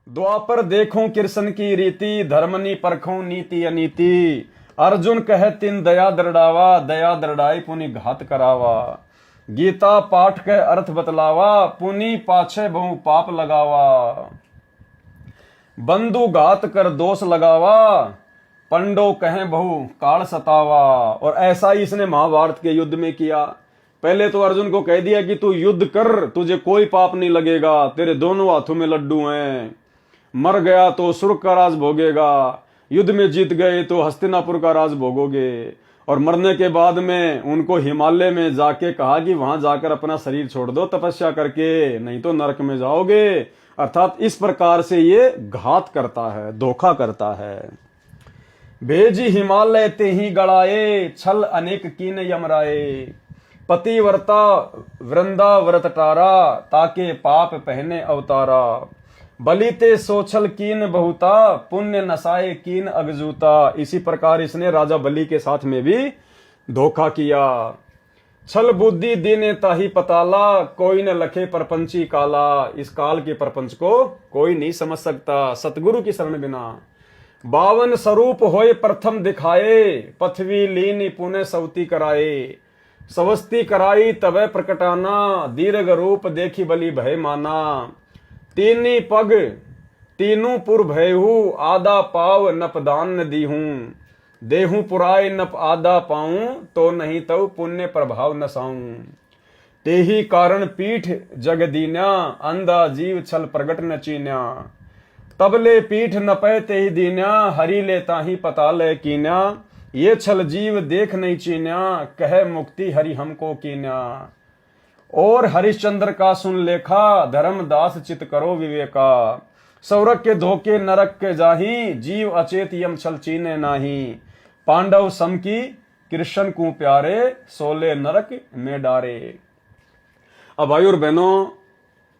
द्वापर देखूं कृष्ण की रीति, धर्मनी परखूं नीति अनीति। अर्जुन कहे तिन दया दृढ़ावा, दया दृढ़ाई पुनि घात करावा। गीता पाठ के अर्थ बतलावा, पुनि पाछे बहु पाप लगावा। बंधु घात कर दोष लगावा, पंडो कहें बहु काल सतावा। और ऐसा ही इसने महाभारत के युद्ध में किया। पहले तो अर्जुन को कह दिया कि तू युद्ध कर, तुझे कोई पाप नहीं लगेगा, तेरे दोनों हाथों में लड्डू हैं। मर गया तो सुर्ग का राज भोगेगा, युद्ध में जीत गए तो हस्तिनापुर का राज भोगोगे। और मरने के बाद में उनको हिमालय में जाके कहा कि वहां जाकर अपना शरीर छोड़ दो तपस्या करके, नहीं तो नरक में जाओगे। अर्थात इस प्रकार से ये घात करता है, धोखा करता है। भेजी हिमालय ते ही गड़ाए, छल अनेक कीन यमराए। पतिव्रता वृंदा व्रत टारा, ताके पाप पहने अवतारा। बलिते सोछल कीन बहुता, पुण्य नसाए कीन अगजूता। इसी प्रकार इसने राजा बलि के साथ में भी धोखा किया। छल बुद्धि दीने ताही पताला, कोई न लखे परपंची काला। इस काल के परपंच को कोई नहीं समझ सकता सतगुरु की शरण बिना। 52 स्वरूप होए प्रथम दिखाए, पृथ्वी लीन पुणे सवती कराए। सवस्ती कराई तबे प्रकटाना, दीर्घ रूप देखी बलि भय माना। तीनी पग तीनों पुर भयहू, आधा पाव नपदान न दीहूं। देहूं पुराय नप आधा पाऊं, तो नहीं तो पुण्य प्रभाव नसाऊं। तेही कारण पीठ जग दीन्या, अंधा जीव छल प्रगट न चीन्या। तबले पीठ नपै तेही दीन्या, हरि ले ताही पता ले कीन्या। ये छल जीव देख नहीं चीन्या, कहे मुक्ति हरि हमको कीन्या। और हरिश्चंद्र का सुन लेखा, धर्मदास चित करो विवेका। सौरक के धोखे नरक के जाही, जीव अचेत यम छल चीने नाही। पांडव सम की कृष्ण को प्यारे, सोले नरक में डारे। अब भाई और बहनों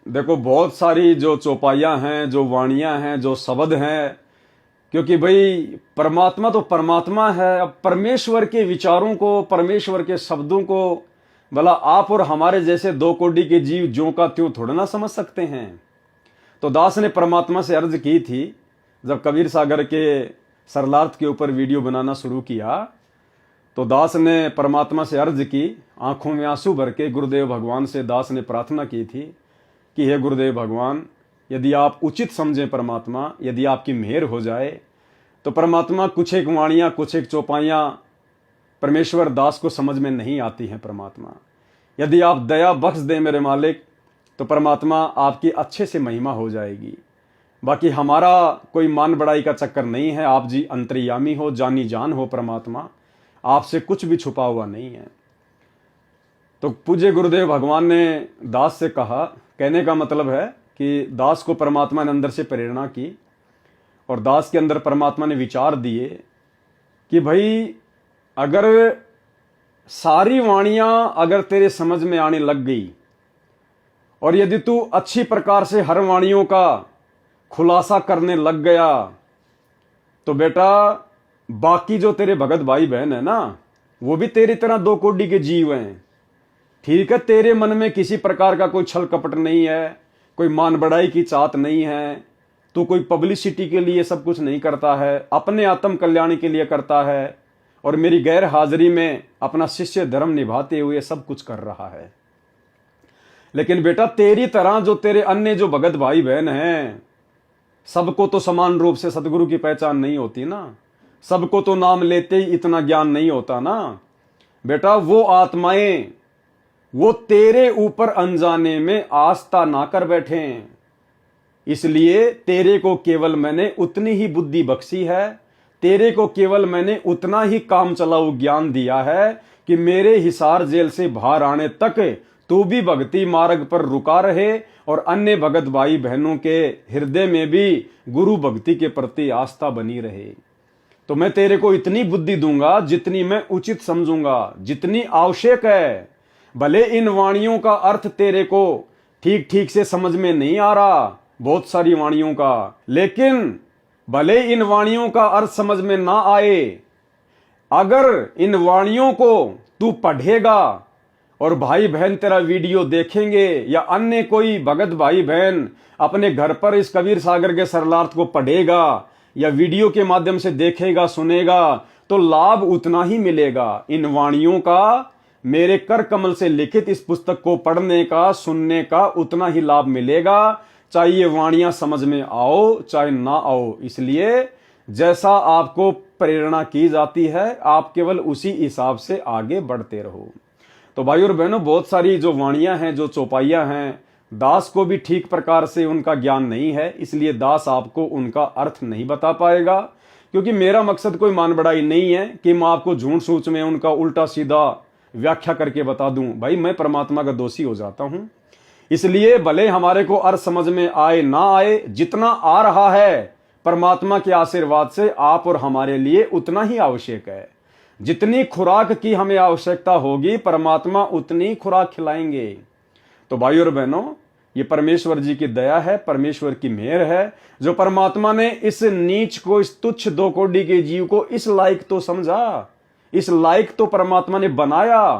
देखो, बहुत सारी जो चौपाइयां हैं, जो वाणियां हैं, जो शब्द हैं, क्योंकि भाई परमात्मा तो परमात्मा है। अब परमेश्वर के विचारों को, परमेश्वर के शब्दों को भला आप और हमारे जैसे 2 कोटि के जीव ज्यों का त्यों थोड़ा ना समझ सकते हैं। तो दास ने परमात्मा से अर्ज की थी, जब कबीर सागर के सरलार्थ के ऊपर वीडियो बनाना शुरू किया, तो दास ने परमात्मा से अर्ज की, आंखों में आंसू भर के गुरुदेव भगवान से दास ने प्रार्थना की थी कि हे गुरुदेव भगवान, यदि आप उचित समझें परमात्मा, यदि आपकी मेहर हो जाए तो परमात्मा कुछ एक वाणियां, कुछ एक चौपाइयां परमेश्वर दास को समझ में नहीं आती हैं। परमात्मा यदि आप दया बख्श दें मेरे मालिक, तो परमात्मा आपकी अच्छे से महिमा हो जाएगी। बाकी हमारा कोई मान बढ़ाई का चक्कर नहीं है। आप जी अंतर्यामी हो, जानी जान हो परमात्मा, आपसे कुछ भी छुपा हुआ नहीं है। तो पूज्य गुरुदेव भगवान ने दास से कहा, कहने का मतलब है कि दास को परमात्मा ने अंदर से प्रेरणा की और दास के अंदर परमात्मा ने विचार दिए कि भाई अगर सारी वाणियां अगर तेरे समझ में आने लग गई और यदि तू अच्छी प्रकार से हर वाणियों का खुलासा करने लग गया, तो बेटा बाकी जो तेरे भगत भाई बहन है ना, वो भी तेरी तरह 2 कोटि के जीव हैं। ठीक है, तेरे मन में किसी प्रकार का कोई छल कपट नहीं है, कोई मान बढ़ाई की चाहत नहीं है, तू कोई पब्लिसिटी के लिए सब कुछ नहीं करता है, अपने आत्म कल्याण के लिए करता है और मेरी गैर हाजिरी में अपना शिष्य धर्म निभाते हुए सब कुछ कर रहा है। लेकिन बेटा तेरी तरह जो तेरे अन्य जो भगत भाई बहन हैं, सबको तो समान रूप से सदगुरु की पहचान नहीं होती ना, सबको तो नाम लेते ही इतना ज्ञान नहीं होता ना। बेटा वो आत्माएं वो तेरे ऊपर अनजाने में आस्था ना कर बैठे, इसलिए तेरे को केवल मैंने उतनी ही बुद्धि बख्शी है, तेरे को केवल मैंने उतना ही काम चलाऊ ज्ञान दिया है कि मेरे हिसार जेल से बाहर आने तक तू भी भक्ति मार्ग पर रुका रहे और अन्य भगत भाई बहनों के हृदय में भी गुरु भक्ति के प्रति आस्था बनी रहे। तो मैं तेरे को इतनी बुद्धि दूंगा जितनी मैं उचित समझूंगा, जितनी आवश्यक है। भले इन वाणियों का अर्थ तेरे को ठीक ठीक से समझ में नहीं आ रहा, बहुत सारी वाणियों का, लेकिन भले इन वाणियों का अर्थ समझ में ना आए, अगर इन वाणियों को तू पढ़ेगा और भाई बहन तेरा वीडियो देखेंगे या अन्य कोई भगत भाई बहन अपने घर पर इस कबीर सागर के सरलार्थ को पढ़ेगा या वीडियो के माध्यम से देखेगा सुनेगा तो लाभ उतना ही मिलेगा। इन वाणियों का, मेरे कर कमल से लिखित इस पुस्तक को पढ़ने का सुनने का उतना ही लाभ मिलेगा, चाहे ये वाणियां समझ में आओ चाहे ना आओ। इसलिए जैसा आपको प्रेरणा की जाती है आप केवल उसी हिसाब से आगे बढ़ते रहो। तो भाई और बहनों, बहुत सारी जो वाणियां हैं, जो चौपाइयां हैं, दास को भी ठीक प्रकार से उनका ज्ञान नहीं है, इसलिए दास आपको उनका अर्थ नहीं बता पाएगा। क्योंकि मेरा मकसद कोई मान बढ़ाई नहीं है कि मैं आपको झूठ सूच में उनका उल्टा सीधा व्याख्या करके बता दूं। भाई मैं परमात्मा का दोषी हो जाता हूं। इसलिए भले हमारे को अर्थ समझ में आए ना आए, जितना आ रहा है परमात्मा के आशीर्वाद से आप और हमारे लिए उतना ही आवश्यक है। जितनी खुराक की हमें आवश्यकता होगी परमात्मा उतनी खुराक खिलाएंगे। तो भाई और बहनों, ये परमेश्वर जी की दया है, परमेश्वर की मेहर है, जो परमात्मा ने इस नीच को, इस तुच्छ दो कोड़ी के जीव को इस लायक तो समझा, इस लायक तो परमात्मा ने बनाया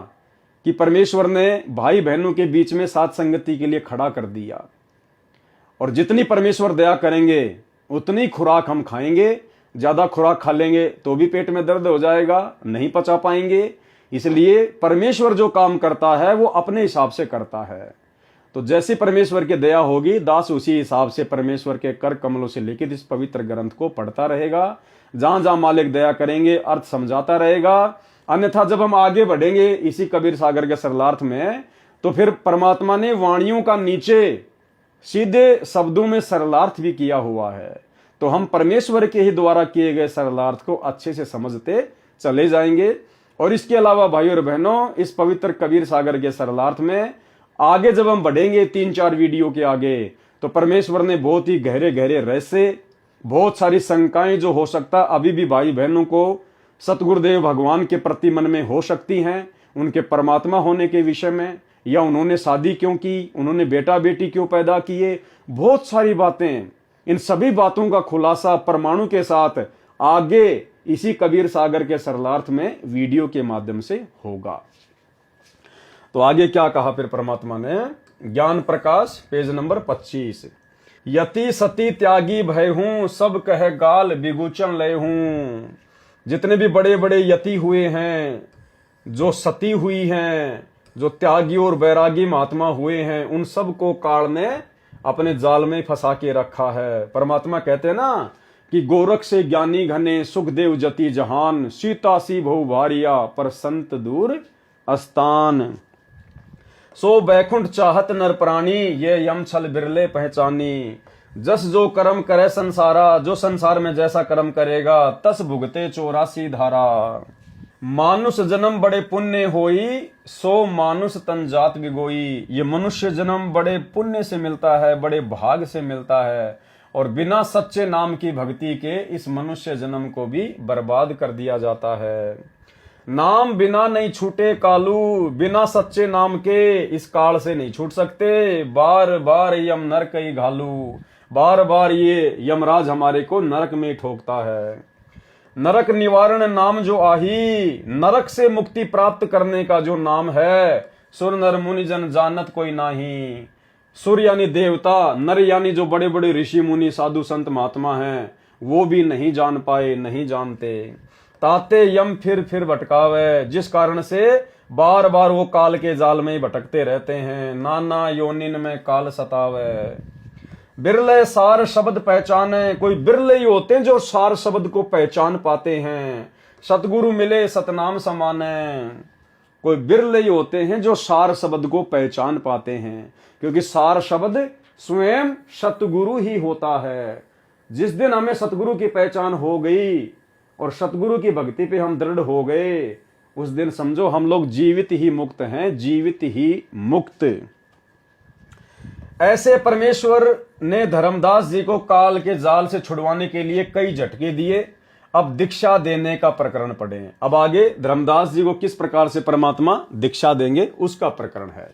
कि परमेश्वर ने भाई बहनों के बीच में साथ संगति के लिए खड़ा कर दिया। और जितनी परमेश्वर दया करेंगे उतनी खुराक हम खाएंगे। ज्यादा खुराक खा लेंगे तो भी पेट में दर्द हो जाएगा, नहीं पचा पाएंगे। इसलिए परमेश्वर जो काम करता है वो अपने हिसाब से करता है। तो जैसी परमेश्वर की दया होगी दास उसी हिसाब से परमेश्वर के कर कमलों से लिखित इस पवित्र ग्रंथ को पढ़ता रहेगा। जहां जहां मालिक दया करेंगे अर्थ समझाता रहेगा। अन्यथा जब हम आगे बढ़ेंगे इसी कबीर सागर के सरलार्थ में, तो फिर परमात्मा ने वाणियों का नीचे सीधे शब्दों में सरलार्थ भी किया हुआ है। तो हम परमेश्वर के ही द्वारा किए गए सरलार्थ को अच्छे से समझते चले जाएंगे। और इसके अलावा भाई और बहनों, इस पवित्र कबीर सागर के सरलार्थ में आगे जब हम बढ़ेंगे 3-4 वीडियो के आगे, तो परमेश्वर ने बहुत ही गहरे गहरे रहस्य, बहुत सारी शंकाएं जो हो सकता अभी भी भाई बहनों को सतगुरुदेव भगवान के प्रति मन में हो सकती हैं, उनके परमात्मा होने के विषय में, या उन्होंने शादी क्यों की, उन्होंने बेटा बेटी क्यों पैदा किए, बहुत सारी बातें, इन सभी बातों का खुलासा परमाणु के साथ आगे इसी कबीर सागर के सरलार्थ में वीडियो के माध्यम से होगा। तो आगे क्या कहा फिर परमात्मा ने, ज्ञान प्रकाश पेज नंबर 25, यति सती त्यागी भय हूं सब कह गाल बिगुचन लय हूं। जितने भी बड़े बड़े यति हुए हैं, जो सती हुई हैं, जो त्यागी और बैरागी महात्मा हुए हैं, उन सब को काल ने अपने जाल में फंसा के रखा है। परमात्मा कहते हैं ना कि गोरख से ज्ञानी घने सुखदेव जति जहान, सीता सी बहु भारिया पर संत दूर अस्तान। सो बैकुंठ चाहत नर प्राणी ये यम छल बिरले पहचानी। जस जो कर्म करे संसारा, जो संसार में जैसा कर्म करेगा तस भुगते 84 धारा। मानुष जन्म बड़े पुण्य होई सो मानुष तन जात बिगोई। ये मनुष्य जन्म बड़े पुण्य से मिलता है, बड़े भाग से मिलता है, और बिना सच्चे नाम की भक्ति के इस मनुष्य जन्म को भी बर्बाद कर दिया जाता है। नाम बिना नहीं छूटे कालू, बिना सच्चे नाम के इस काल से नहीं छूट सकते। बार बार यम नरक ही घालू, बार बार ये यमराज हमारे को नरक में ठोकता है। नरक निवारण नाम जो आही, नरक से मुक्ति प्राप्त करने का जो नाम है, सुर नर मुनि जन जानत कोई नाही। सुर यानी देवता, नर यानी जो बड़े बड़े ऋषि मुनि साधु संत महात्मा हैं, वो भी नहीं जान पाए, नहीं जानते। ताते यम फिर भटकावे, जिस कारण से बार बार वो काल के जाल में भटकते रहते हैं। नाना योनिन में काल सतावे। बिरले सार शब्द पहचाने, कोई बिरले ही होते हैं जो सार शब्द को पहचान पाते हैं। सतगुरु मिले सतनाम समाने, कोई बिरले ही होते हैं जो सार शब्द को पहचान पाते हैं, क्योंकि सार शब्द स्वयं सतगुरु ही होता है। जिस दिन हमें सतगुरु की पहचान हो गई और सतगुरु की भक्ति पे हम दृढ़ हो गए, उस दिन समझो हम लोग जीवित ही मुक्त हैं, जीवित ही मुक्त। ऐसे परमेश्वर ने धर्मदास जी को काल के जाल से छुड़वाने के लिए कई झटके दिए। अब दीक्षा देने का प्रकरण पढ़ें। अब आगे धर्मदास जी को किस प्रकार से परमात्मा दीक्षा देंगे उसका प्रकरण है।